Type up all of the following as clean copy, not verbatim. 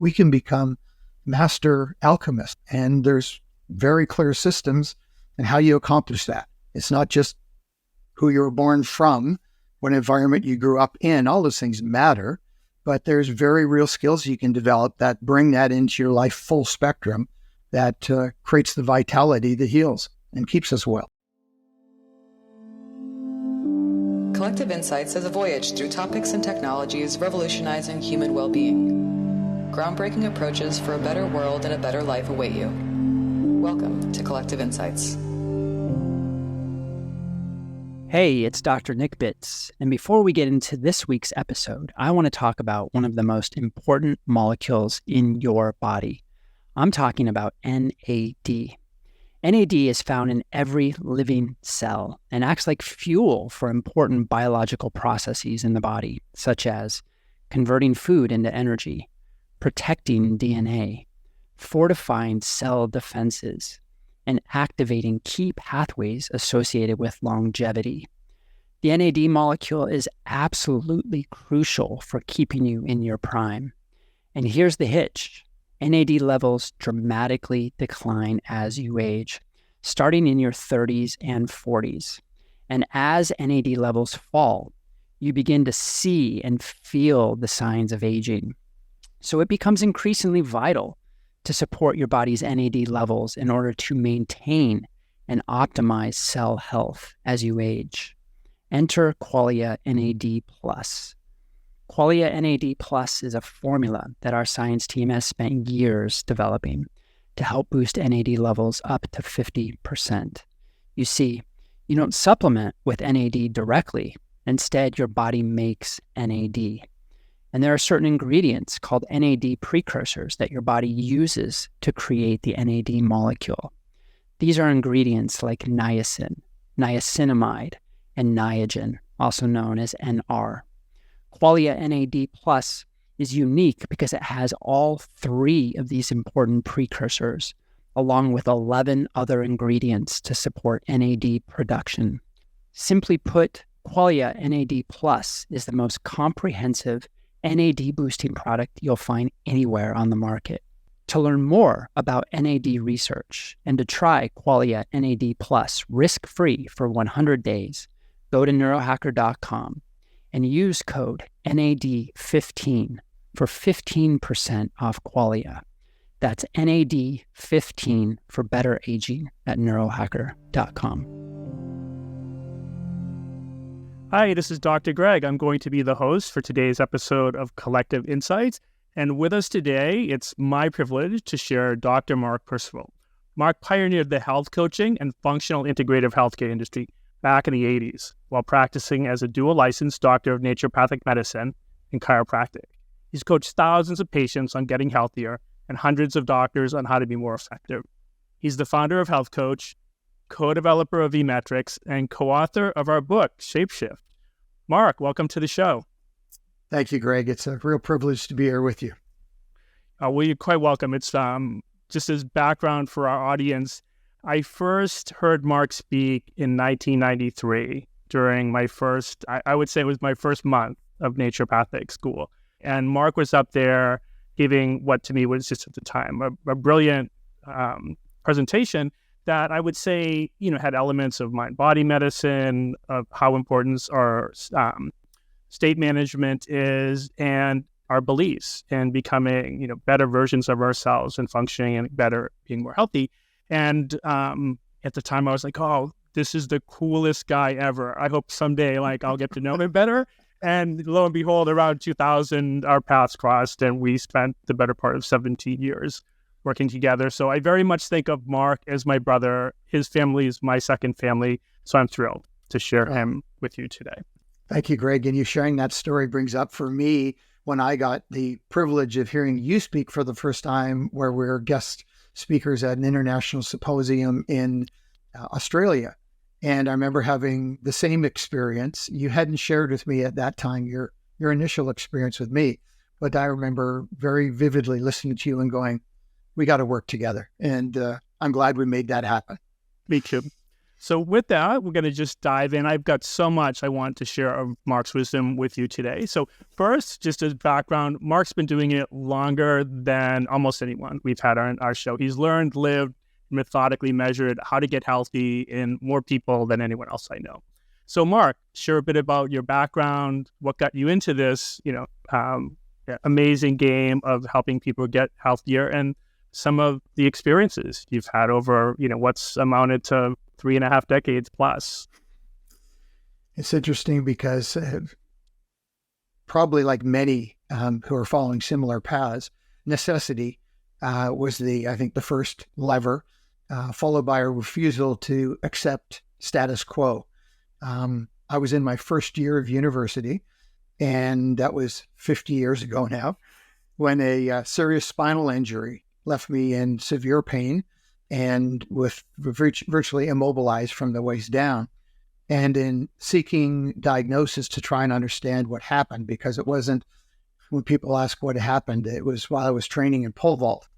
we can become master alchemists. And there's very clear systems in how you accomplish that. It's not just who you were born from, what environment you grew up in. All those things matter, but there's very real skills you can develop that bring that into your life full spectrum that creates the vitality that heals and keeps us well. Collective Insights is a voyage through topics and technologies revolutionizing human well-being. Groundbreaking approaches for a better world and a better life await you. Welcome to Collective Insights. Hey, it's Dr. Nick Bitts, and before we get into this week's episode, I want to talk about one of the most important molecules in your body. I'm talking about NAD. NAD is found in every living cell and acts like fuel for important biological processes in the body, such as converting food into energy, protecting DNA, fortifying cell defenses, and activating key pathways associated with longevity. The NAD molecule is absolutely crucial for keeping you in your prime. And here's the hitch. NAD levels dramatically decline as you age, starting in your 30s and 40s. And as NAD levels fall, you begin to see and feel the signs of aging. So it becomes increasingly vital to support your body's NAD levels in order to maintain and optimize cell health as you age. Enter Qualia NAD+. Qualia NAD+ is a formula that our science team has spent years developing to help boost NAD levels up to 50%. You see, you don't supplement with NAD directly. Instead, your body makes NAD. And there are certain ingredients called NAD precursors that your body uses to create the NAD molecule. These are ingredients like niacin, niacinamide, and niagen, also known as NR. Qualia NAD+ is unique because it has all three of these important precursors, along with 11 other ingredients to support NAD production. Simply put, Qualia NAD+ is the most comprehensive NAD boosting product you'll find anywhere on the market. To learn more about NAD research and to try Qualia NAD+ risk-free for 100 days, go to neurohacker.com and use code NAD15 for 15% off Qualia. That's NAD15 for better aging at neurohacker.com. Hi, this is Dr. Greg. I'm going to be the host for today's episode of Collective Insights. And with us today, it's my privilege to share Dr. Mark Percival. Mark pioneered the health coaching and functional integrative healthcare industry back in the 80s while practicing as a dual licensed doctor of naturopathic medicine and chiropractic. He's coached thousands of patients on getting healthier and hundreds of doctors on how to be more effective. He's the founder of Health Coach, co-developer of eMetrics, and co-author of our book, Shapeshift. Mark, welcome to the show. Thank you, Greg. It's a real privilege to be here with you. Well, you're quite welcome. It's just as background for our audience. I first heard Mark speak in 1993 during my first, I would say it was my first month of naturopathic school. And Mark was up there giving what to me was just at the time a brilliant presentation that I would say, had elements of mind-body medicine, of how important our state management is, and our beliefs, and becoming, better versions of ourselves and functioning and better, being more healthy. And at the time, I was like, oh, this is the coolest guy ever. I hope someday, I'll get to know him better. And lo and behold, around 2000, our paths crossed, and we spent the better part of 17 years working together. So I very much think of Mark as my brother. His family is my second family. So I'm thrilled to share him with you today. Thank you, Greg. And you sharing that story brings up for me when I got the privilege of hearing you speak for the first time, where we were guest speakers at an international symposium in Australia. And I remember having the same experience. You hadn't shared with me at that time your initial experience with me, but I remember very vividly listening to you and going, we got to work together. And I'm glad we made that happen. Me too. So with that, we're going to just dive in. I've got so much I want to share of Mark's wisdom with you today. So first, just as background, Mark's been doing it longer than almost anyone we've had on our show. He's learned, lived, methodically measured how to get healthy in more people than anyone else I know. So Mark, share a bit about your background, what got you into this, amazing game of helping people get healthier, and some of the experiences you've had over, what's amounted to 3.5 decades plus. It's interesting because probably like many who are following similar paths, necessity was I think the first lever, followed by a refusal to accept status quo. I was in my first year of university, and that was 50 years ago now, when a serious spinal injury left me in severe pain and with virtually immobilized from the waist down. And in seeking diagnosis to try and understand what happened, because it wasn't when people ask what happened, it was while I was training in pole vault.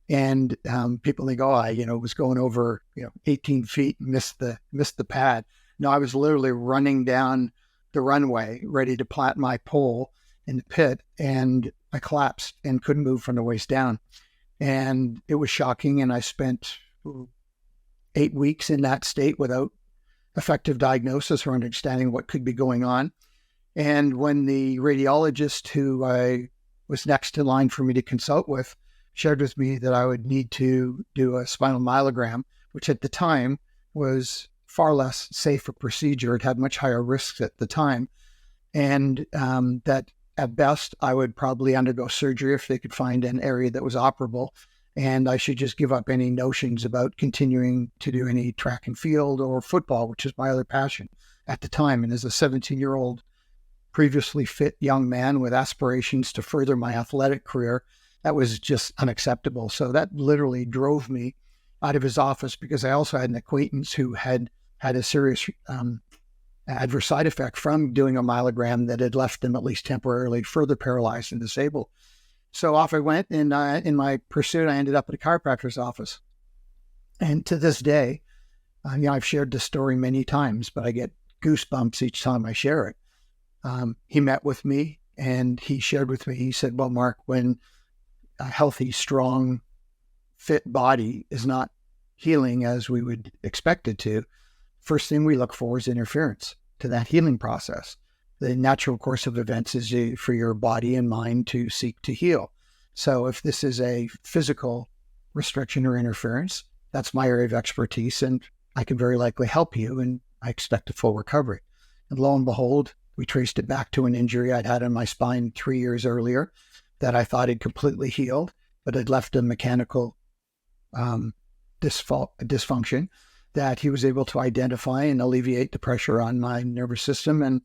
And people think, I was going over 18 feet, missed the pad. No, I was literally running down the runway, ready to plant my pole in the pit, and I collapsed and couldn't move from the waist down. And it was shocking, and I spent 8 weeks in that state without effective diagnosis or understanding what could be going on. And when the radiologist who I was next in line for me to consult with shared with me that I would need to do a spinal myelogram, which at the time was far less safe a procedure. It had much higher risks at the time. And that at best, I would probably undergo surgery if they could find an area that was operable. And I should just give up any notions about continuing to do any track and field or football, which is my other passion at the time. And as a 17-year-old, previously fit young man with aspirations to further my athletic career, that was just unacceptable. So that literally drove me out of his office, because I also had an acquaintance who had a serious adverse side effect from doing a myelogram that had left them at least temporarily further paralyzed and disabled. So off I went, and in my pursuit, I ended up at a chiropractor's office. And to this day, I've shared this story many times, but I get goosebumps each time I share it. He met with me, and he shared with me, he said, well, Mark, when a healthy, strong, fit body is not healing as we would expect it to, first thing we look for is interference to that healing process. The natural course of events is for your body and mind to seek to heal. So if this is a physical restriction or interference, that's my area of expertise, and I can very likely help you, and I expect a full recovery. And lo and behold, we traced it back to an injury I'd had in my spine 3 years earlier that I thought had completely healed, but had left a mechanical dysfunction that he was able to identify and alleviate the pressure on my nervous system. And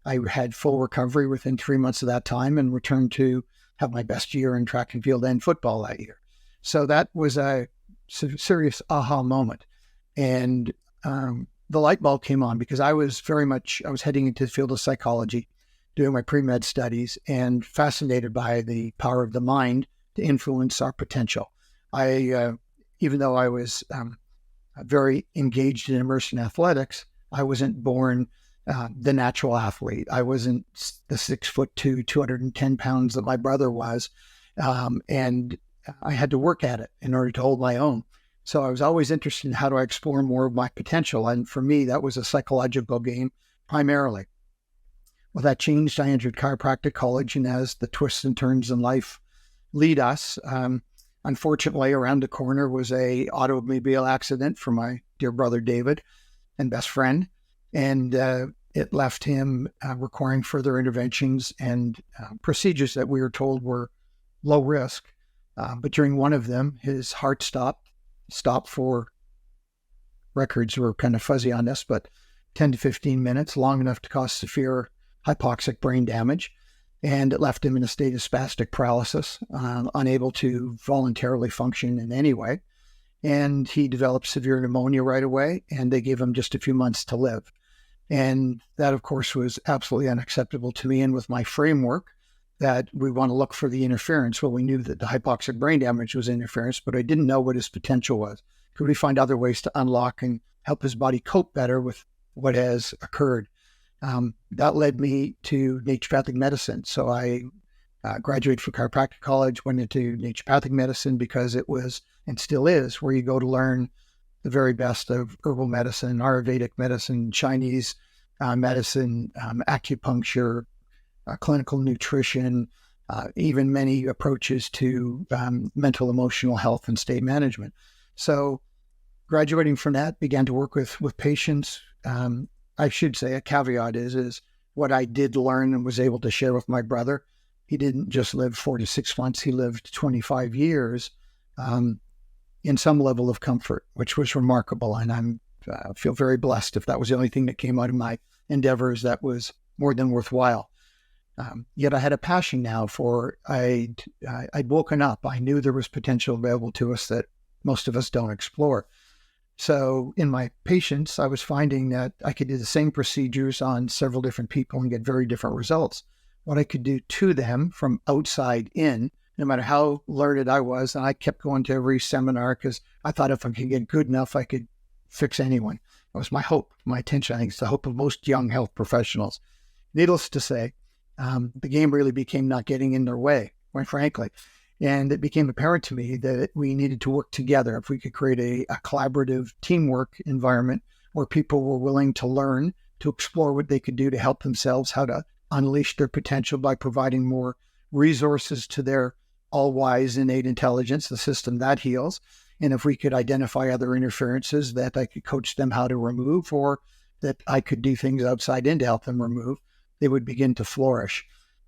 I had full recovery within 3 months of that time and returned to have my best year in track and field and football that year. So that was a serious aha moment. And the light bulb came on, because I was heading into the field of psychology, doing my pre-med studies, and fascinated by the power of the mind to influence our potential. Even though I was very engaged and immersed in athletics, I wasn't born the natural athlete. I wasn't the 6'2", 210 pounds that my brother was. And I had to work at it in order to hold my own. So I was always interested in how do I explore more of my potential. And for me, that was a psychological game primarily. Well, that changed. I entered chiropractic college, and as the twists and turns in life lead us, unfortunately, around the corner was a automobile accident for my dear brother David and best friend, and it left him requiring further interventions and procedures that we were told were low risk. But during one of them, his heart stopped for, records were kind of fuzzy on this, but 10 to 15 minutes, long enough to cause severe hypoxic brain damage. And it left him in a state of spastic paralysis, unable to voluntarily function in any way. And he developed severe pneumonia right away, and they gave him just a few months to live. And that, of course, was absolutely unacceptable to me. And with my framework that we want to look for the interference, well, we knew that the hypoxic brain damage was interference, but I didn't know what his potential was. Could we find other ways to unlock and help his body cope better with what has occurred. That led me to naturopathic medicine. So I graduated from chiropractic college, went into naturopathic medicine because it was, and still is, where you go to learn the very best of herbal medicine, Ayurvedic medicine, Chinese medicine, acupuncture, clinical nutrition, even many approaches to mental, emotional health and state management. So graduating from that, began to work with patients. I should say a caveat is what I did learn and was able to share with my brother. He didn't just live 4 to 6 months. He lived 25 years in some level of comfort, which was remarkable. And I feel very blessed. If that was the only thing that came out of my endeavors, that was more than worthwhile. Yet I had a passion now for, I'd woken up. I knew there was potential available to us that most of us don't explore. So in my patients, I was finding that I could do the same procedures on several different people and get very different results. What I could do to them from outside in, no matter how learned I was, and I kept going to every seminar because I thought if I could get good enough, I could fix anyone. That was my hope, my intention. I think it's the hope of most young health professionals. Needless to say, the game really became not getting in their way, quite frankly. And it became apparent to me that we needed to work together. If we could create a collaborative teamwork environment where people were willing to learn, to explore what they could do to help themselves, how to unleash their potential by providing more resources to their all-wise innate intelligence, the system that heals. And if we could identify other interferences that I could coach them how to remove, or that I could do things outside in to help them remove, they would begin to flourish.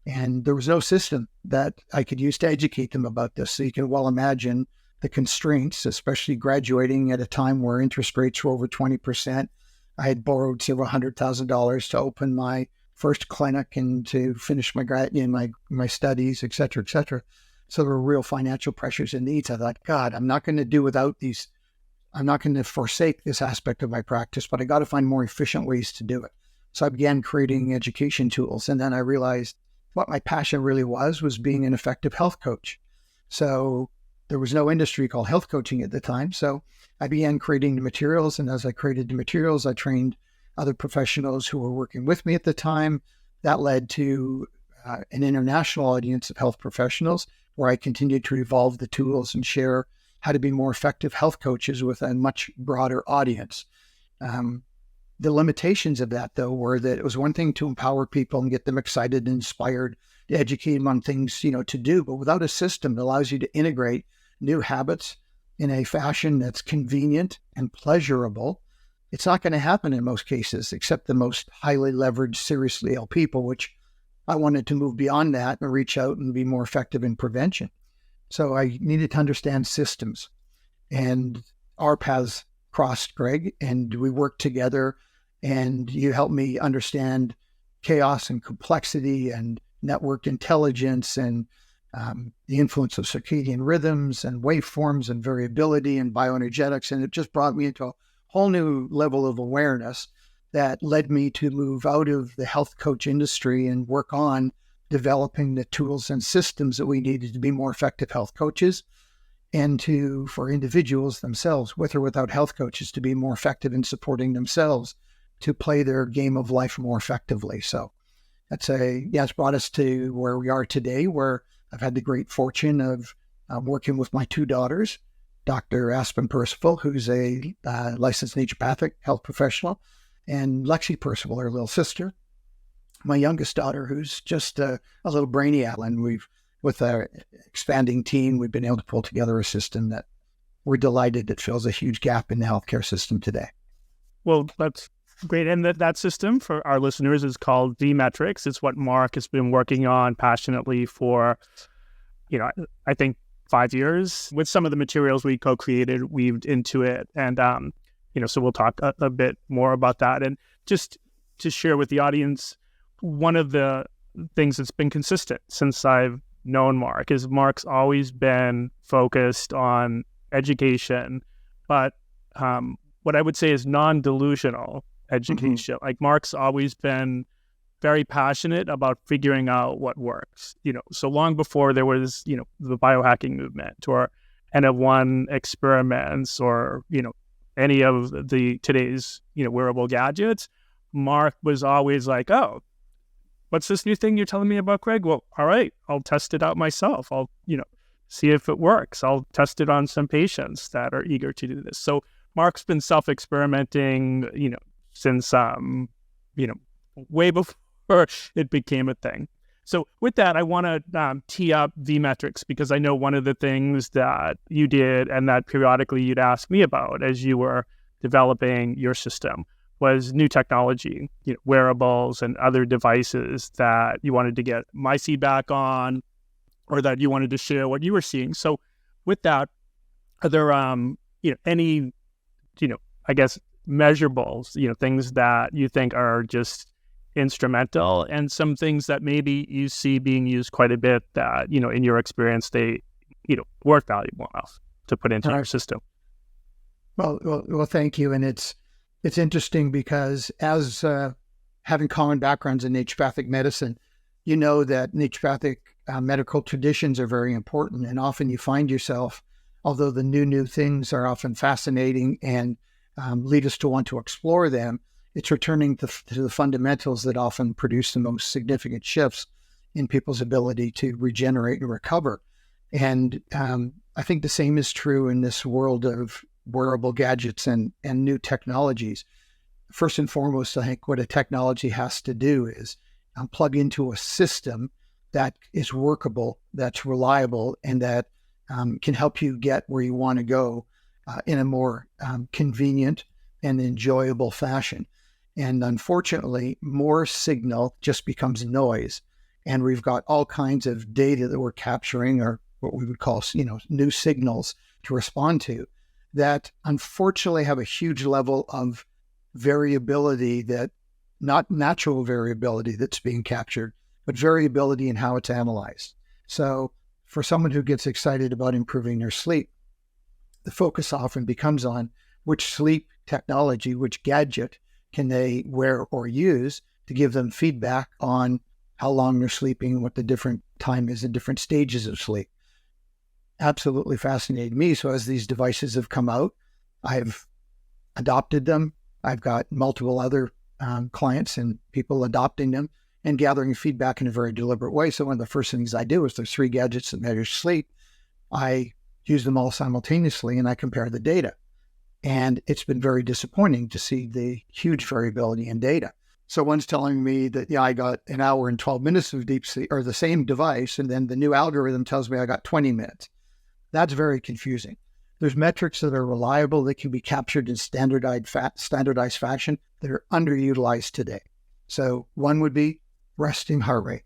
And there was no system that I could use to educate them about this. So you can well imagine the constraints, especially graduating at a time where interest rates were over 20%. I had borrowed several $100,000 to open my first clinic and to finish my studies, et cetera, et cetera. So there were real financial pressures and needs. I thought, God, I'm not going to do without these. I'm not going to forsake this aspect of my practice, but I got to find more efficient ways to do it. So I began creating education tools. And then I realized what my passion really was being an effective health coach. So there was no industry called health coaching at the time. So I began creating the materials. And as I created the materials, I trained other professionals who were working with me at the time. That led to an international audience of health professionals where I continued to evolve the tools and share how to be more effective health coaches with a much broader audience. The limitations of that, though, were that it was one thing to empower people and get them excited and inspired, to educate them on things, to do, but without a system that allows you to integrate new habits in a fashion that's convenient and pleasurable, it's not going to happen in most cases, except the most highly leveraged, seriously ill people, which I wanted to move beyond that and reach out and be more effective in prevention. So I needed to understand systems, and our paths crossed, Greg, and we worked together, and you helped me understand chaos and complexity and networked intelligence and the influence of circadian rhythms and waveforms and variability and bioenergetics. And it just brought me into a whole new level of awareness that led me to move out of the health coach industry and work on developing the tools and systems that we needed to be more effective health coaches, and for individuals themselves, with or without health coaches, to be more effective in supporting themselves to play their game of life more effectively. So it's brought us to where we are today, where I've had the great fortune of working with my two daughters, Dr. Aspen Percival, who's a licensed naturopathic health professional, and Lexi Percival, her little sister, my youngest daughter, who's just a little brainiac. And with our expanding team, we've been able to pull together a system that we're delighted it fills a huge gap in the healthcare system today. Well, that's great. And that system for our listeners is called D-Metrics. It's what Mark has been working on passionately for, I think 5 years, with some of the materials we co-created, weaved into it. And, so we'll talk a bit more about that. And just to share with the audience, one of the things that's been consistent since I've known Mark is Mark's always been focused on education, but what I would say is non-delusional education. Like Mark's always been very passionate about figuring out what works, so long before there was, the biohacking movement or N of one experiments or, any of the today's, wearable gadgets, Mark was always like, oh, what's this new thing you're telling me about, Craig? Well, all right, I'll test it out myself. I'll, see if it works. I'll test it on some patients that are eager to do this. So Mark's been self-experimenting, since, way before it became a thing. So with that, I want to tee up V-metrics, because I know one of the things that you did and that periodically you'd ask me about as you were developing your system was new technology, wearables and other devices that you wanted to get my feedback on, or that you wanted to share what you were seeing. So with that, are there, any, I guess, measurables, things that you think are just instrumental, and some things that maybe you see being used quite a bit that, in your experience, they, weren't valuable enough to put into your system? Well, thank you. And it's interesting because as having common backgrounds in naturopathic medicine, you know that naturopathic medical traditions are very important. And often you find yourself, although the new things are often fascinating and lead us to want to explore them, it's returning to the fundamentals that often produce the most significant shifts in people's ability to regenerate and recover. And I think the same is true in this world of wearable gadgets and new technologies. First and foremost, I think what a technology has to do is plug into a system that is workable, that's reliable, and that can help you get where you want to go in a more convenient and enjoyable fashion. And unfortunately, more signal just becomes noise. And we've got all kinds of data that we're capturing, or what we would call, new signals to respond to, that unfortunately have a huge level of variability, that not natural variability that's being captured, but variability in how it's analyzed. So for someone who gets excited about improving their sleep, the focus often becomes on which sleep technology, which gadget can they wear or use to give them feedback on how long they're sleeping, what the different time is in different stages of sleep. Absolutely fascinated me. So as these devices have come out, I've adopted them. I've got multiple other clients and people adopting them and gathering feedback in a very deliberate way. So one of the first things I do is there's 3 gadgets that measure sleep. I use them all simultaneously and I compare the data. And it's been very disappointing to see the huge variability in data. So one's telling me that, I got an hour and 12 minutes of deep sleep, or the same device, and then the new algorithm tells me I got 20 minutes. That's very confusing. There's metrics that are reliable that can be captured in standardized fashion that are underutilized today. So one would be resting heart rate.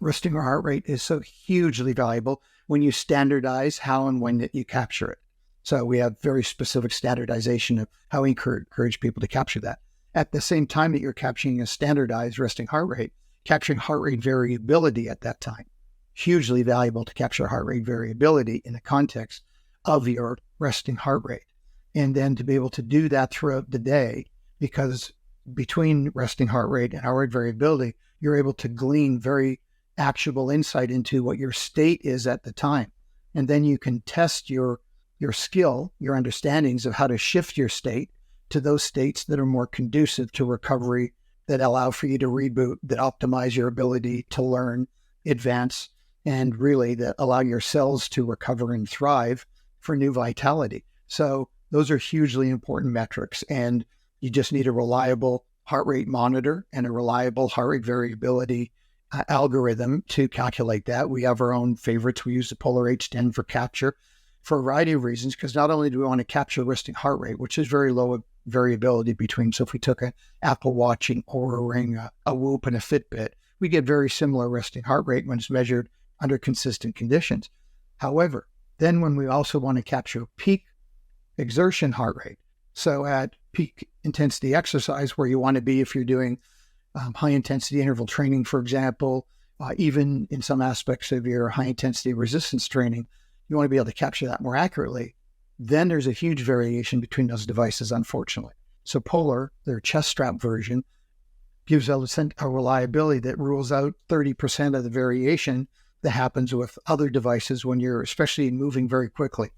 Resting heart rate is so hugely valuable when you standardize how and when that you capture it. So we have very specific standardization of how we encourage people to capture that. At the same time that you're capturing a standardized resting heart rate, capturing heart rate variability at that time, hugely valuable to capture heart rate variability in the context of your resting heart rate. And then to be able to do that throughout the day, because between resting heart rate and heart rate variability, you're able to glean very actionable insight into what your state is at the time. And then you can test your skill, your understandings of how to shift your state to those states that are more conducive to recovery, that allow for you to reboot, that optimize your ability to learn, advance, and really that allow your cells to recover and thrive for new vitality. So those are hugely important metrics. And you just need a reliable heart rate monitor and a reliable heart rate variability algorithm to calculate that. We have our own favorites. We use the Polar H10 for capture for a variety of reasons, because not only do we want to capture resting heart rate, which is very low variability between, so if we took an Apple Watch, an Oura Ring, a Whoop, and a Fitbit, we get very similar resting heart rate when it's measured under consistent conditions. However, then when we also want to capture peak exertion heart rate, so at peak intensity exercise, where you want to be if you're doing high intensity interval training, for example, even in some aspects of your high intensity resistance training, you want to be able to capture that more accurately. Then there's a huge variation between those devices, unfortunately. So Polar, their chest strap version, gives a reliability that rules out 30% of the variation that happens with other devices when you're especially moving very quickly.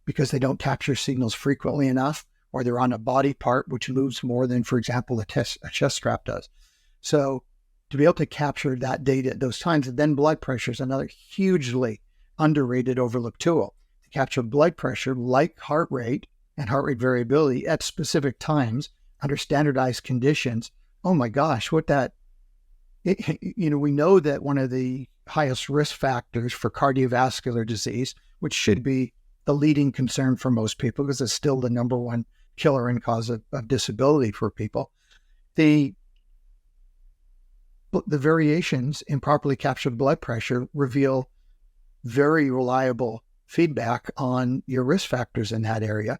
because they don't capture signals frequently enough, or they're on a body part which moves more than, for example, a chest strap does. So to be able to capture that data at those times, and then blood pressure is another hugely underrated, overlooked tool. To capture blood pressure, like heart rate and heart rate variability at specific times under standardized conditions. Oh my gosh, we know that one of the highest risk factors for cardiovascular disease, which should be the leading concern for most people because it's still the number one killer and cause of disability for people, the variations in properly captured blood pressure reveal very reliable feedback on your risk factors in that area.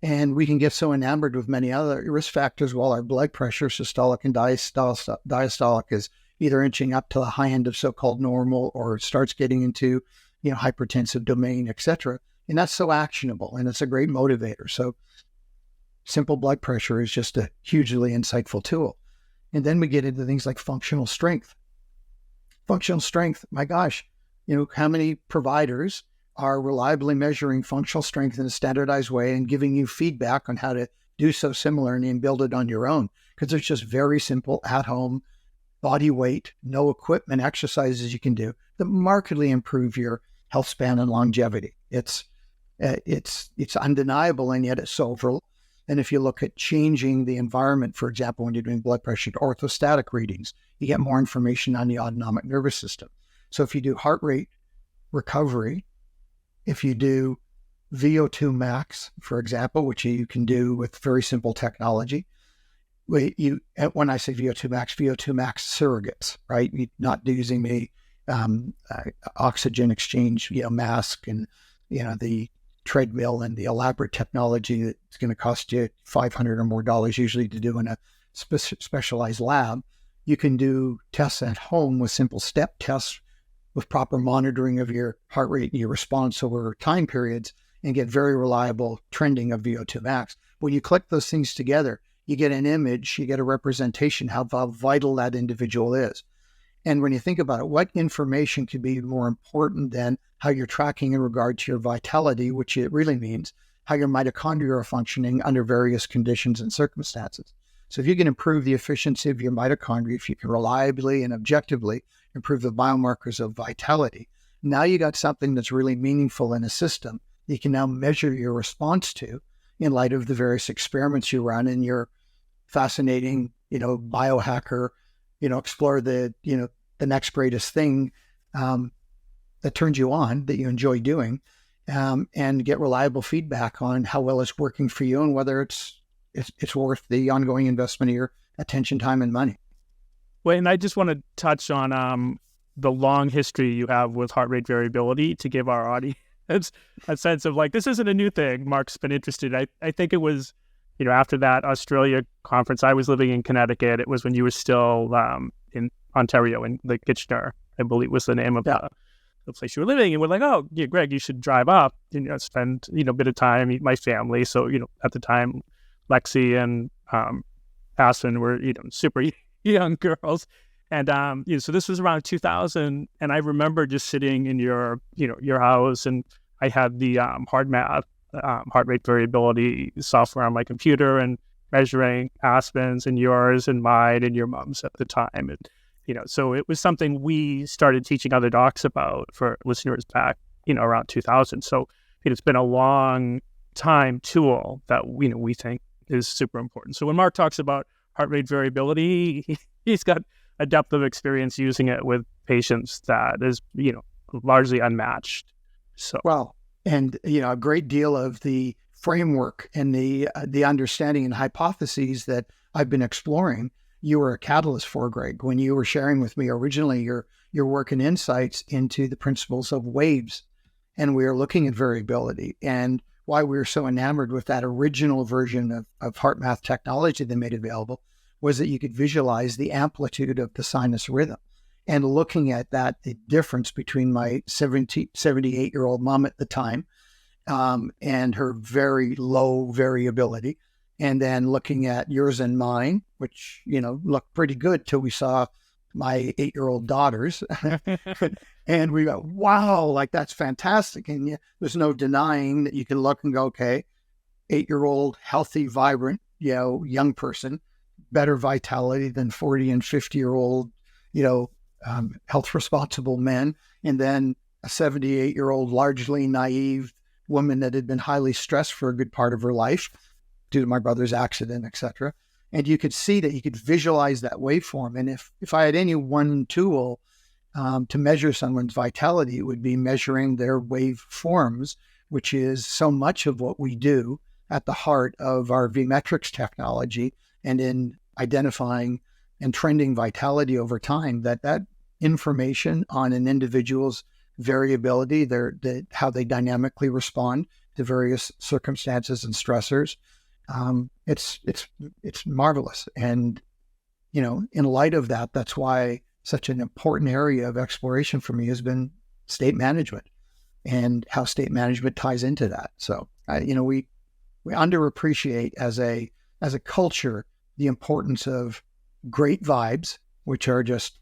And we can get so enamored with many other risk factors while our blood pressure, systolic and diastolic, is either inching up to the high end of so-called normal or starts getting into, hypertensive domain, etc. And that's so actionable, and it's a great motivator. So simple blood pressure is just a hugely insightful tool. And then we get into things like functional strength. Functional strength, my gosh, how many providers are reliably measuring functional strength in a standardized way and giving you feedback on how to do so similarly and build it on your own? Because it's just very simple, at-home, body weight, no equipment exercises you can do that markedly improve your health span and longevity. It's undeniable, and yet it's so overlooked. And if you look at changing the environment, for example, when you're doing blood pressure to orthostatic readings, you get more information on the autonomic nervous system. So if you do heart rate recovery, if you do VO2 max, for example, which you can do with very simple technology, when I say VO2 max surrogates, right? You're not using the oxygen exchange, mask and, the treadmill and the elaborate technology that's going to cost you $500 or more usually to do in a specialized lab. You can do tests at home with simple step tests with proper monitoring of your heart rate and your response over time periods and get very reliable trending of VO2 max. When you click those things together, you get an image, you get a representation how vital that individual is. And when you think about it, what information could be more important than how you're tracking in regard to your vitality, which it really means how your mitochondria are functioning under various conditions and circumstances. So if you can improve the efficiency of your mitochondria, if you can reliably and objectively improve the biomarkers of vitality, now you got something that's really meaningful in a system that you can now measure your response to in light of the various experiments you run in your fascinating, biohacker, explore the next greatest thing that turns you on, that you enjoy doing, and get reliable feedback on how well it's working for you and whether it's worth the ongoing investment of your attention, time, and money. Well, and I just want to touch on the long history you have with heart rate variability to give our audience a sense of this isn't a new thing. Mark's been interested. I think it was, after that Australia conference, I was living in Connecticut. It was when you were still in Ontario, in the Kitchener, I believe was the name of the place you were living. And we're like, oh, yeah, Greg, you should drive up and spend, a bit of time, meet my family. So, at the time, Lexi and Aspen were, super young girls. And, so this was around 2000. And I remember just sitting in your house, and I had the heart rate variability software on my computer and measuring Aspen's and yours and mine and your mom's at the time. And, so it was something we started teaching other docs about for listeners back, around 2000. So it's been a long time tool that, we think is super important. So when Mark talks about heart rate variability, he's got a depth of experience using it with patients that is, largely unmatched. So, well, and, a great deal of the framework and the understanding and hypotheses that I've been exploring, you were a catalyst for, Greg, when you were sharing with me originally your work and insights into the principles of waves. And we are looking at variability, and why we were so enamored with that original version of HeartMath technology they made available was that you could visualize the amplitude of the sinus rhythm. And looking at that, the difference between my 78-year-old mom at the time and her very low variability, and then looking at yours and mine, which, looked pretty good till we saw my 8-year-old daughters. And we go, wow, like that's fantastic. And there's no denying that you can look and go, okay, 8-year-old, healthy, vibrant, young person, better vitality than 40 and 50-year-old, health responsible men. And then a 78-year-old, largely naive woman that had been highly stressed for a good part of her life due to my brother's accident, etc. And you could see that, you could visualize that waveform. And if I had any one tool to measure someone's vitality, it would be measuring their waveforms, which is so much of what we do at the heart of our Vmetrics technology, and in identifying and trending vitality over time, that information on an individual's variability, how they dynamically respond to various circumstances and stressors, it's marvelous. And in light of that, that's why such an important area of exploration for me has been state management and how state management ties into that. So we underappreciate as a culture the importance of great vibes, which are just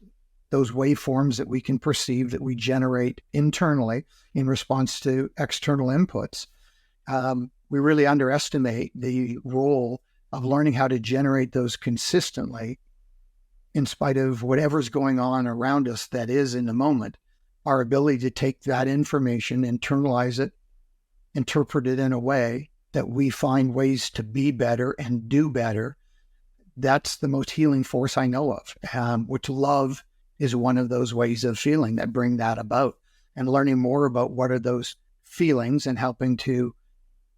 those waveforms that we can perceive, that we generate internally in response to external inputs. We really underestimate the role of learning how to generate those consistently in spite of whatever's going on around us that is in the moment. Our ability to take that information, internalize it, interpret it in a way that we find ways to be better and do better, that's the most healing force I know of, which love is one of those ways of feeling that bring that about. And learning more about what are those feelings and helping to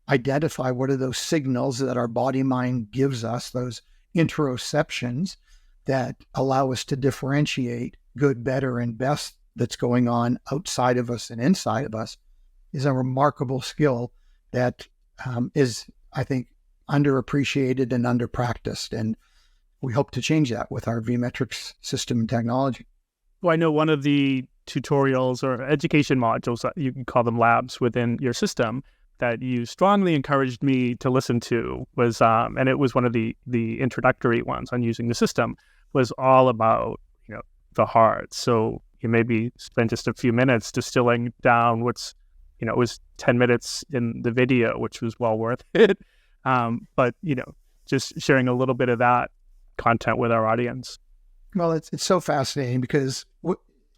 identify what are those signals that our body mind gives us, those interoceptions that allow us to differentiate good, better, and best that's going on outside of us and inside of us, is a remarkable skill that is, I think, underappreciated and underpracticed. And we hope to change that with our Vmetrics system and technology. Well, I know one of the tutorials or education modules, you can call them labs within your system, that you strongly encouraged me to listen to was, and it was one of the introductory ones on using the system, was all about, the heart. So you maybe spend just a few minutes distilling down what's, it was 10 minutes in the video, which was well worth it. But, just sharing a little bit of that content with our audience. Well, it's so fascinating because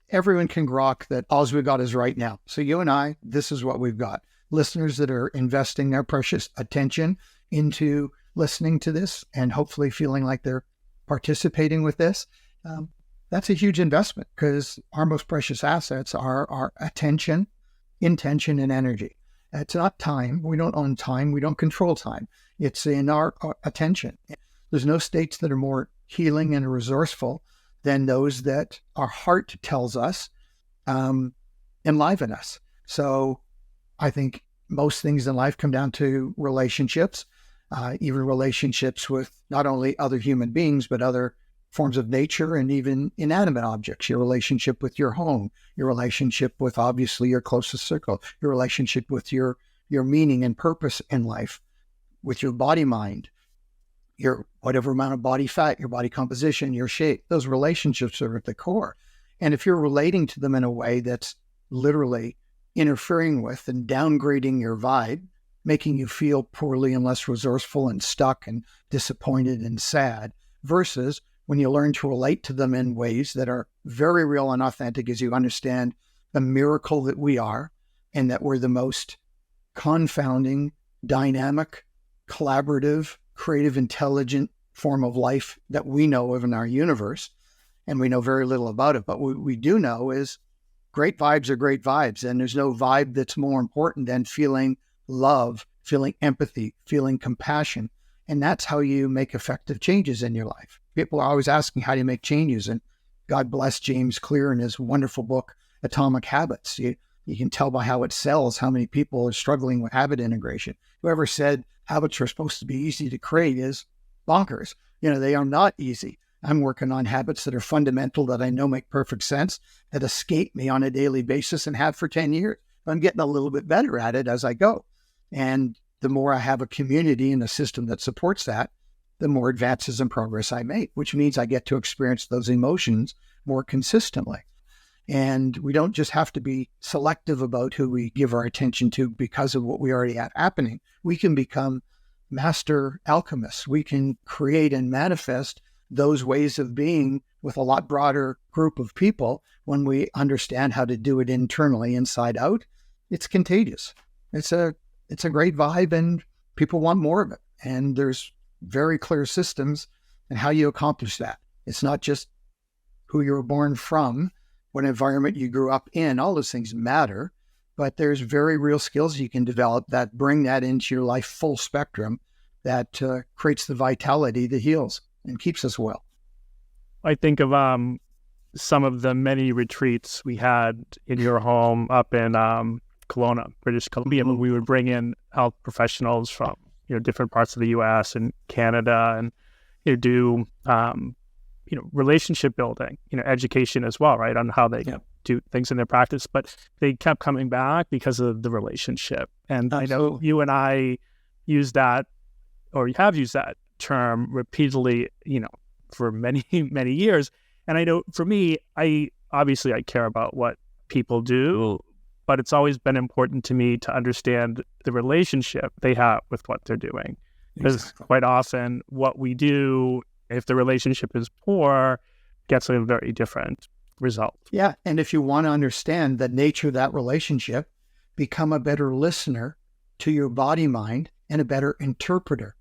everyone can grok that all we got is right now. So you and I, this is what we've got. Listeners that are investing their precious attention into listening to this and hopefully feeling like they're participating with this. That's a huge investment because our most precious assets are our attention, intention, and energy. It's not time. We don't own time. We don't control time. It's in our attention. There's no states that are more healing and resourceful than those that our heart tells us enliven us. So I think most things in life come down to relationships, even relationships with not only other human beings, but other forms of nature and even inanimate objects, your relationship with your home, your relationship with obviously your closest circle, your relationship with your meaning and purpose in life, with your body mind, your whatever amount of body fat, your body composition, your shape. Those relationships are at the core. And if you're relating to them in a way that's literally interfering with and downgrading your vibe, making you feel poorly and less resourceful and stuck and disappointed and sad, versus when you learn to relate to them in ways that are very real and authentic as you understand the miracle that we are and that we're the most confounding, dynamic, collaborative, creative, intelligent form of life that we know of in our universe. And we know very little about it, but what we do know is great vibes are great vibes. And there's no vibe that's more important than feeling love, feeling empathy, feeling compassion. And that's how you make effective changes in your life. People are always asking, how do you make changes? And God bless James Clear in his wonderful book, Atomic Habits. You can tell by how it sells how many people are struggling with habit integration. Whoever said habits are supposed to be easy to create is bonkers. They are not easy. I'm working on habits that are fundamental, that I know make perfect sense, that escape me on a daily basis and have for 10 years. I'm getting a little bit better at it as I go. And the more I have a community and a system that supports that, the more advances and progress I make, which means I get to experience those emotions more consistently. And we don't just have to be selective about who we give our attention to because of what we already have happening. We can become master alchemists. We can create and manifest those ways of being with a lot broader group of people when we understand how to do it internally, inside out. It's contagious. It's a great vibe, and people want more of it. And there's very clear systems and how you accomplish that. It's not just who you were born from, what environment you grew up in. All those things matter, but there's very real skills you can develop that bring that into your life full spectrum, that creates the vitality that heals and keeps us well. I think of some of the many retreats we had in your home up in Kelowna, British Columbia, when we would bring in health professionals from different parts of the U.S. and Canada, and do relationship building, education as well, right, on how they do things in their practice. But they kept coming back because of the relationship. And absolutely. I know you and I use that, or you have used that term repeatedly, for many, many years. And I know for me, I care about what people do, but it's always been important to me to understand the relationship they have with what they're doing. Because quite often what we do, if the relationship is poor, gets a very different result. Yeah. And if you want to understand the nature of that relationship, become a better listener to your body mind and a better interpreter.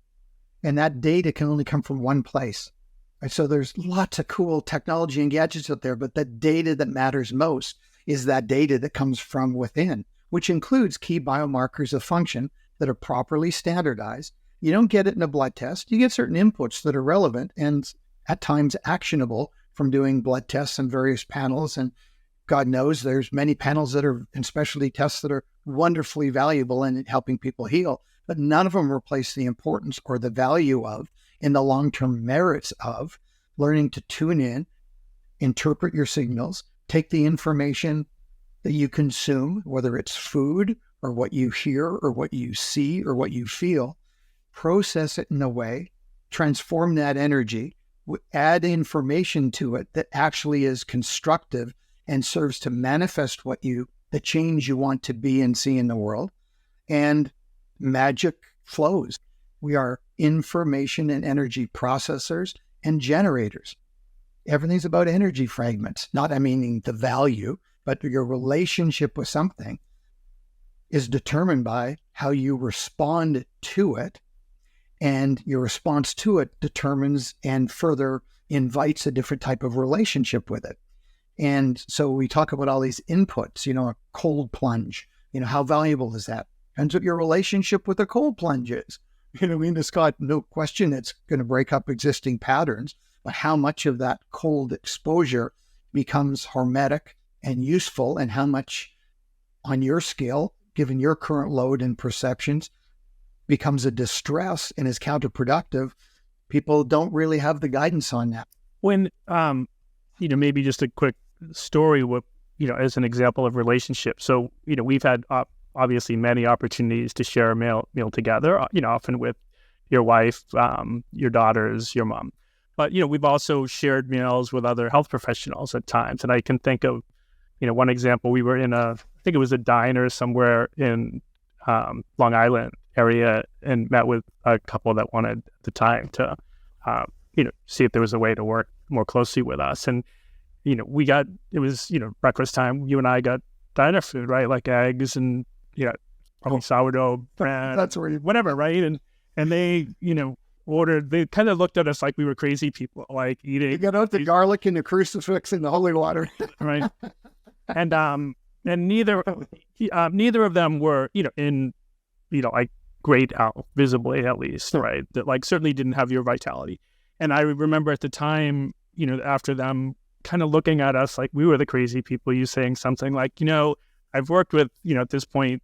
And that data can only come from one place. Right? So there's lots of cool technology and gadgets out there, but the data that matters most is that data that comes from within, which includes key biomarkers of function that are properly standardized. You don't get it in a blood test. You get certain inputs that are relevant and at times actionable from doing blood tests and various panels. And God knows there's many panels that are in specialty tests that are wonderfully valuable in helping people heal, but none of them replace the importance or the value of, in the long-term merits of, learning to tune in, interpret your signals, take the information that you consume, whether it's food or what you hear or what you see or what you feel, process it in a way, transform that energy, add information to it that actually is constructive and serves to manifest the change you want to be and see in the world, and magic flows. We are information and energy processors and generators. Everything's about energy fragments, not meaning the value, but your relationship with something is determined by how you respond to it. And your response to it determines and further invites a different type of relationship with it. And so we talk about all these inputs, a cold plunge, how valuable is that? Depends what your relationship with a cold plunge is. It's got no question it's going to break up existing patterns, but how much of that cold exposure becomes hormetic and useful, and how much on your scale, given your current load and perceptions, becomes a distress and is counterproductive. People don't really have the guidance on that. When, maybe just a quick story with, as an example of relationship. So, we've had obviously many opportunities to share a meal together, often with your wife, your daughters, your mom. But, we've also shared meals with other health professionals at times. And I can think of, one example, we were in I think it was a diner somewhere in Long Island area, and met with a couple that wanted at the time to, see if there was a way to work more closely with us. And, it was, breakfast time. You and I got diner food, right? Like eggs and, probably sourdough bread, that's where whatever, right? And they, ordered, they kind of looked at us like we were crazy people, like eating. You got out the garlic and the crucifix and the holy water. Right. And neither of them were, in, like great health, visibly at least, right? That certainly didn't have your vitality. And I remember at the time, after them kind of looking at us like we were the crazy people, you saying something like, I've worked with, at this point,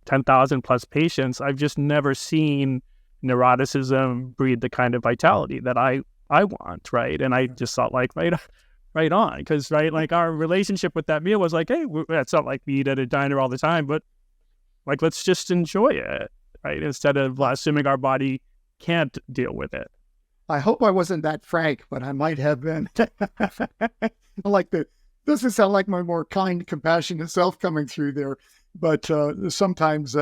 10,000 plus patients. I've just never seen neuroticism breed the kind of vitality that I want, right? And I just thought right on, because our relationship with that meal was like, hey, it's not like we eat at a diner all the time, but let's just enjoy it, right? Instead of assuming our body can't deal with it. I hope I wasn't that frank, but I might have been. Like the Doesn't sound like my more kind, compassionate self coming through there. But sometimes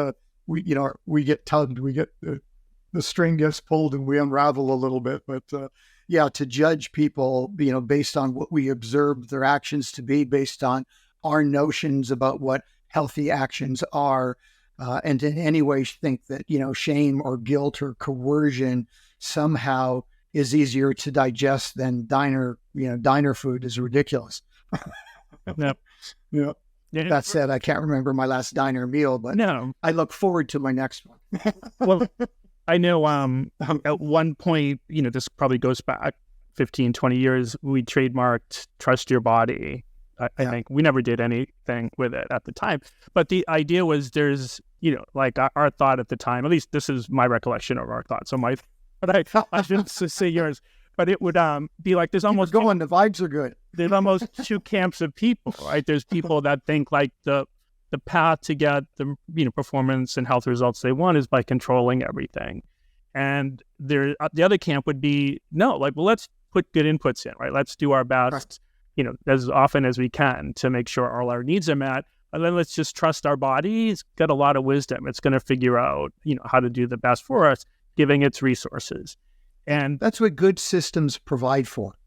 we get tugged, we get the string gets pulled and we unravel a little bit. But to judge people, based on what we observe their actions to be, based on our notions about what healthy actions are, and in any way think that, shame or guilt or coercion somehow is easier to digest than diner food is ridiculous. Yep. Yeah. That said, I can't remember my last diner meal, but No. I look forward to my next one. Well, I know at one point, this probably goes back 15, 20 years, we trademarked Trust Your Body. I think we never did anything with it at the time. But the idea was there's, like our thought at the time, at least this is my recollection of our thought. So but I shouldn't say yours, but it would be like there's almost the vibes are good. There's almost two camps of people, right? There's people that think like the path to get the performance and health results they want is by controlling everything. And the other camp would be no, like, well, let's put good inputs in, right? Let's do our best, as often as we can to make sure all our needs are met. And then let's just trust our body. It's got a lot of wisdom. It's going to figure out, how to do the best for us, giving its resources. And that's what good systems provide for,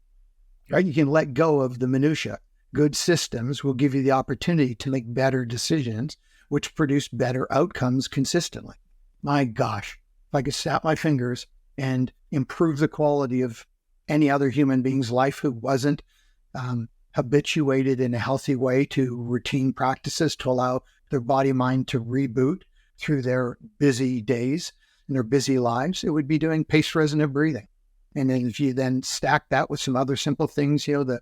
right? You can let go of the minutia. Good systems will give you the opportunity to make better decisions, which produce better outcomes consistently. My gosh, if I could snap my fingers and improve the quality of any other human being's life who wasn't habituated in a healthy way to routine practices to allow their body-mind to reboot through their busy days and their busy lives, it would be doing paced resonant breathing. And then if you then stack that with some other simple things, the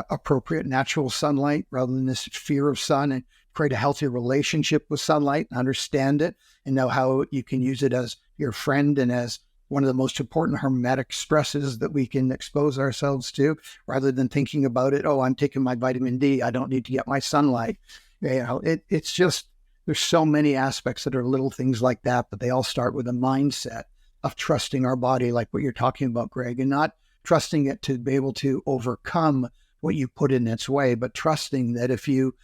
appropriate natural sunlight rather than this fear of sun, and create a healthy relationship with sunlight and understand it and know how you can use it as your friend and as one of the most important hormetic stresses that we can expose ourselves to, rather than thinking about it, oh, I'm taking my vitamin D, I don't need to get my sunlight. It's just, there's so many aspects that are little things like that, but they all start with a mindset of trusting our body, like what you're talking about, Greg, and not trusting it to be able to overcome what you put in its way, but trusting that if you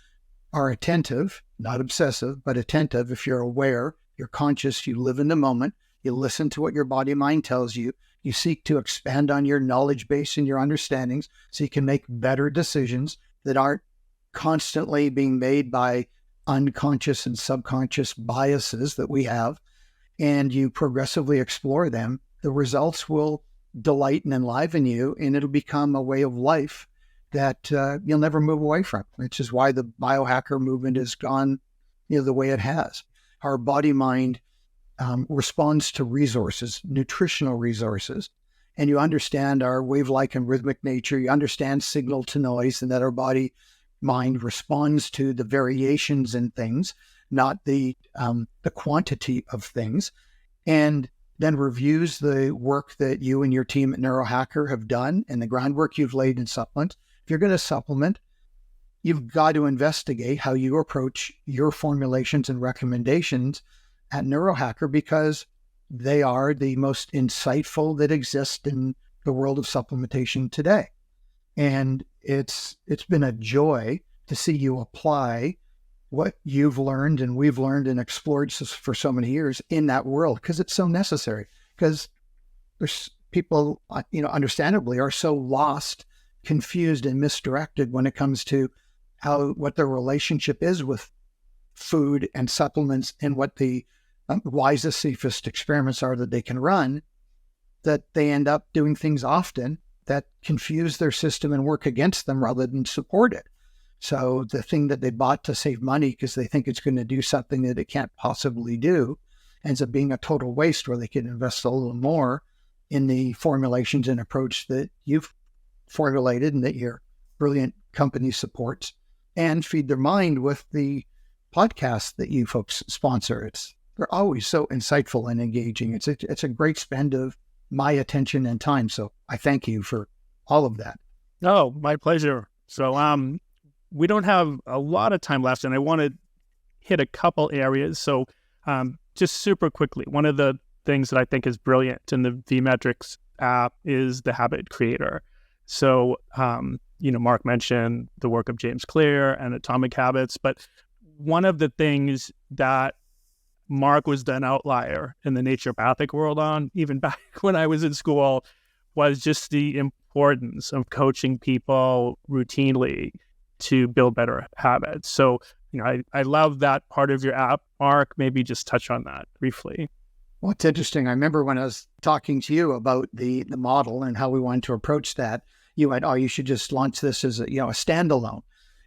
are attentive, not obsessive, but attentive, if you're aware, you're conscious, you live in the moment, you listen to what your body mind tells you, you seek to expand on your knowledge base and your understandings so you can make better decisions that aren't constantly being made by unconscious and subconscious biases that we have, and you progressively explore them, the results will delight and enliven you, and it'll become a way of life that you'll never move away from, which is why the biohacker movement has gone the way it has. Our body-mind responds to resources, nutritional resources, and you understand our wave-like and rhythmic nature, you understand signal to noise, and that our body-mind responds to the variations in things, not the quantity of things, and then reviews the work that you and your team at Neurohacker have done and the groundwork you've laid in supplements. If you're going to supplement, you've got to investigate how you approach your formulations and recommendations at Neurohacker, because they are the most insightful that exist in the world of supplementation today. And it's been a joy to see you apply what you've learned and we've learned and explored for so many years in that world, because it's so necessary. Because there's people, understandably, are so lost, confused, and misdirected when it comes to what their relationship is with food and supplements and what the wisest, safest experiments are that they can run, that they end up doing things often that confuse their system and work against them rather than support it. So the thing that they bought to save money because they think it's going to do something that it can't possibly do ends up being a total waste, where they can invest a little more in the formulations and approach that you've formulated and that your brilliant company supports, and feed their mind with the podcasts that you folks sponsor. They're always so insightful and engaging. It's a great spend of my attention and time. So I thank you for all of that. Oh, my pleasure. So we don't have a lot of time left, and I want to hit a couple areas. So just super quickly, one of the things that I think is brilliant in the VMetrics app is the habit creator. So Mark mentioned the work of James Clear and Atomic Habits, but one of the things that Mark was an outlier in the naturopathic world on, even back when I was in school, was just the importance of coaching people routinely to build better habits. So, I love that part of your app. Mark, maybe just touch on that briefly. Well, it's interesting. I remember when I was talking to you about the model and how we wanted to approach that, you went, "Oh, you should just launch this as a standalone,"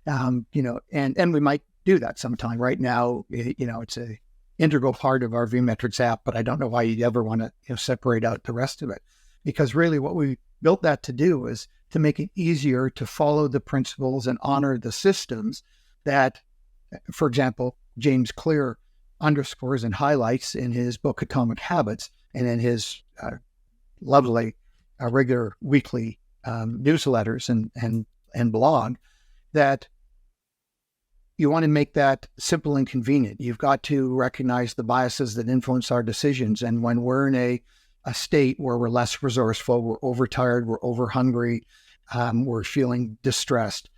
and we might do that sometime. Right now, it's a integral part of our VMetrics app, but I don't know why you'd ever want to separate out the rest of it, because really what we built that to do is to make it easier to follow the principles and honor the systems that, for example, James Clear underscores and highlights in his book Atomic Habits and in his lovely regular weekly newsletters and blog, that you want to make that simple and convenient. You've got to recognize the biases that influence our decisions. And when we're in a state where we're less resourceful, we're overtired, we're overhungry, we're feeling distressed,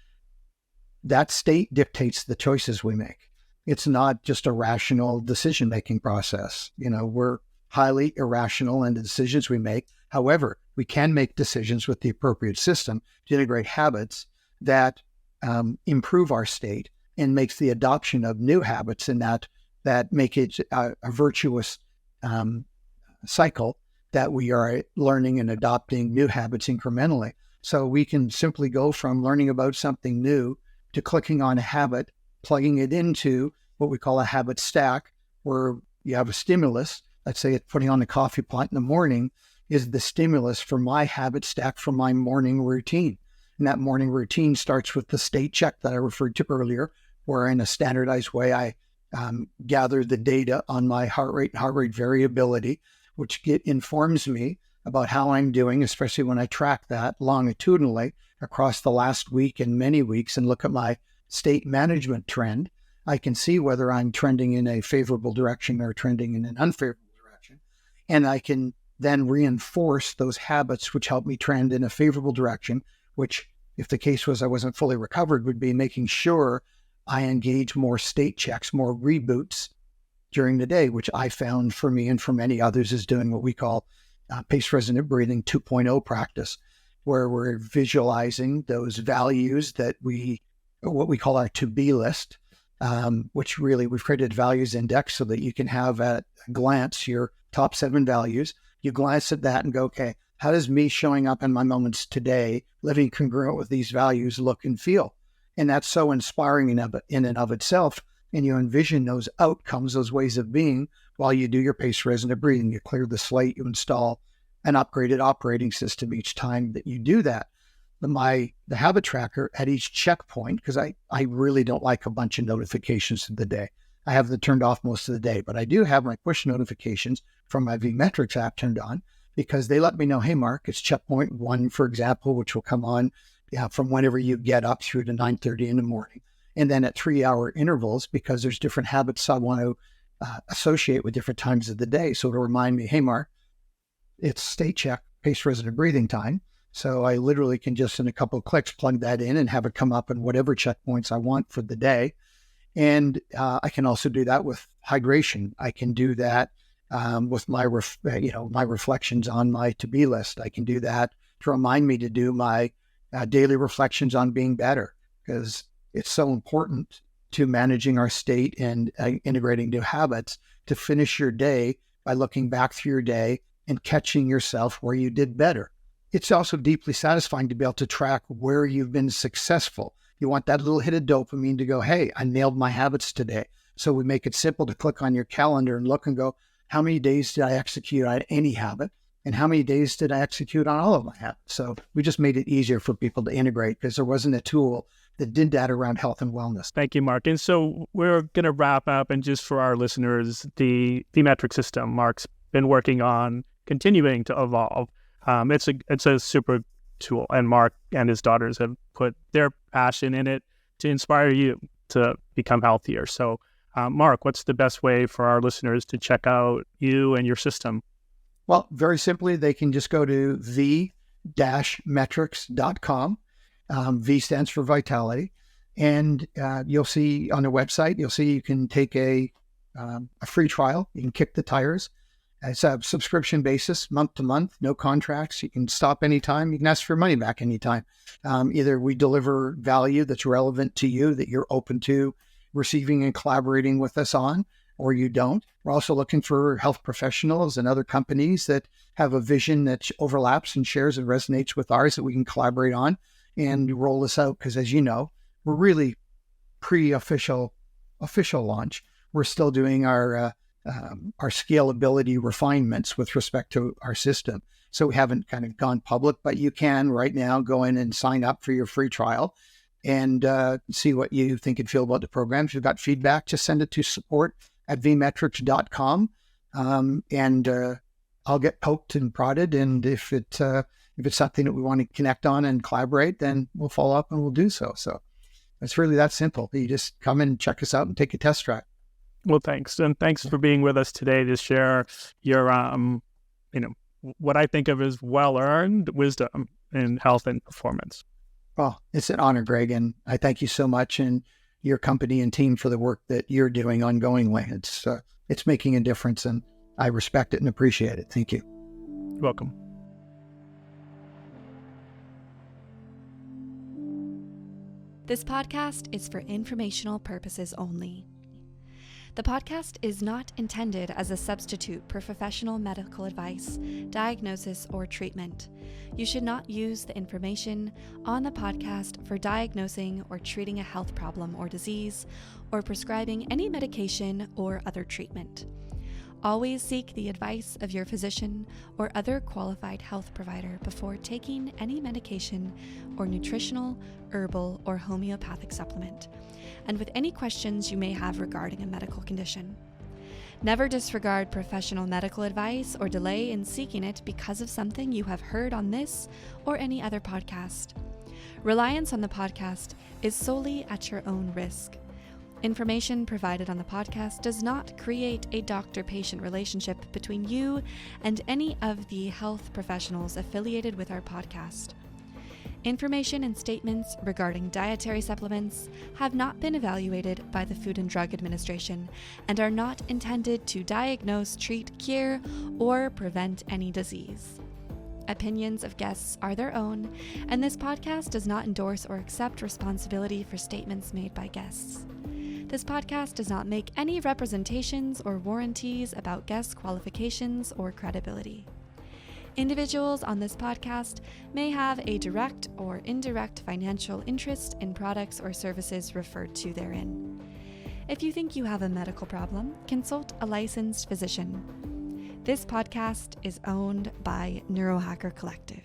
that state dictates the choices we make. It's not just a rational decision-making process. We're highly irrational in the decisions we make. However, we can make decisions with the appropriate system to integrate habits that improve our state and makes the adoption of new habits and that make it a virtuous cycle that we are learning and adopting new habits incrementally. So we can simply go from learning about something new to clicking on a habit, plugging it into what we call a habit stack, where you have a stimulus. Let's say it's putting on a coffee pot in the morning is the stimulus for my habit stack for my morning routine. And that morning routine starts with the state check that I referred to earlier, where in a standardized way, I gather the data on my heart rate variability, which informs me about how I'm doing, especially when I track that longitudinally across the last week and many weeks and look at my state management trend. I can see whether I'm trending in a favorable direction or trending in an unfavorable direction. And I can then reinforce those habits which help me trend in a favorable direction, which, if the case was I wasn't fully recovered, would be making sure I engage more state checks, more reboots during the day, which I found for me and for many others is doing what we call pace resonant breathing 2.0 practice, where we're visualizing those values that what we call our to-be list, which really we've created a values index so that you can have at a glance your top 7 values. You glance at that and go, okay, how does me showing up in my moments today, living congruent with these values, look and feel? And that's so inspiring in and of itself. And you envision those outcomes, those ways of being, while you do your pace resonant breathing. You clear the slate, you install an upgraded operating system each time that you do that. The habit tracker at each checkpoint, because I really don't like a bunch of notifications of the day. I have them turned off most of the day, but I do have my push notifications from my VMetrics app turned on, because they let me know, hey, Mark, it's checkpoint 1, for example, which will come on from whenever you get up through to 9:30 in the morning. And then at 3-hour intervals, because there's different habits I want to associate with different times of the day. So it'll remind me, hey, Mark, it's state check, pace resonant breathing time. So I literally can just in a couple of clicks plug that in and have it come up in whatever checkpoints I want for the day. And I can also do that with hydration. I can do that with my reflections on my to-be list. I can do that to remind me to do my daily reflections on being better, because it's so important to managing our state and integrating new habits to finish your day by looking back through your day and catching yourself where you did better. It's also deeply satisfying to be able to track where you've been successful. You want that little hit of dopamine to go, hey, I nailed my habits today. So we make it simple to click on your calendar and look and go, how many days did I execute on any habit? And how many days did I execute on all of my habits? So we just made it easier for people to integrate, because there wasn't a tool that did that around health and wellness. Thank you, Mark. And so we're going to wrap up. And just for our listeners, the VMetrics system Mark's been working on continuing to evolve. It's a super tool, and Mark and his daughters have put their passion in it to inspire you to become healthier. So, Mark, what's the best way for our listeners to check out you and your system? Well, very simply, they can just go to the-metrics.com. V stands for vitality. And you'll see on the website, you can take a free trial. You can kick the tires. It's a subscription basis, month to month, no contracts. You can stop anytime. You can ask for money back anytime. Either we deliver value that's relevant to you, that you're open to receiving and collaborating with us on, or you don't. We're also looking for health professionals and other companies that have a vision that overlaps and shares and resonates with ours that we can collaborate on and roll this out. Because as you know, we're really pre-official launch. We're still doing our scalability refinements with respect to our system. So we haven't kind of gone public, but you can right now go in and sign up for your free trial and see what you think and feel about the program. If you've got feedback, just send it to support@vmetrics.com. And I'll get poked and prodded. And if it's something that we want to connect on and collaborate, then we'll follow up and we'll do so. So it's really that simple. You just come and check us out and take a test drive. Well, thanks. And thanks for being with us today to share your, what I think of as well-earned wisdom in health and performance. Well, it's an honor, Greg. And I thank you so much and your company and team for the work that you're doing ongoingly. It's making a difference, and I respect it and appreciate it. Thank you. Welcome. This podcast is for informational purposes only. The podcast is not intended as a substitute for professional medical advice, diagnosis, or treatment. You should not use the information on the podcast for diagnosing or treating a health problem or disease, or prescribing any medication or other treatment. Always seek the advice of your physician or other qualified health provider before taking any medication or nutritional, herbal, or homeopathic supplement, and with any questions you may have regarding a medical condition. Never disregard professional medical advice or delay in seeking it because of something you have heard on this or any other podcast. Reliance on the podcast is solely at your own risk. Information provided on the podcast does not create a doctor-patient relationship between you and any of the health professionals affiliated with our podcast. Information and statements regarding dietary supplements have not been evaluated by the Food and Drug Administration and are not intended to diagnose, treat, cure, or prevent any disease. Opinions of guests are their own, and this podcast does not endorse or accept responsibility for statements made by guests. This podcast does not make any representations or warranties about guest qualifications or credibility. Individuals on this podcast may have a direct or indirect financial interest in products or services referred to therein. If you think you have a medical problem, consult a licensed physician. This podcast is owned by Neurohacker Collective.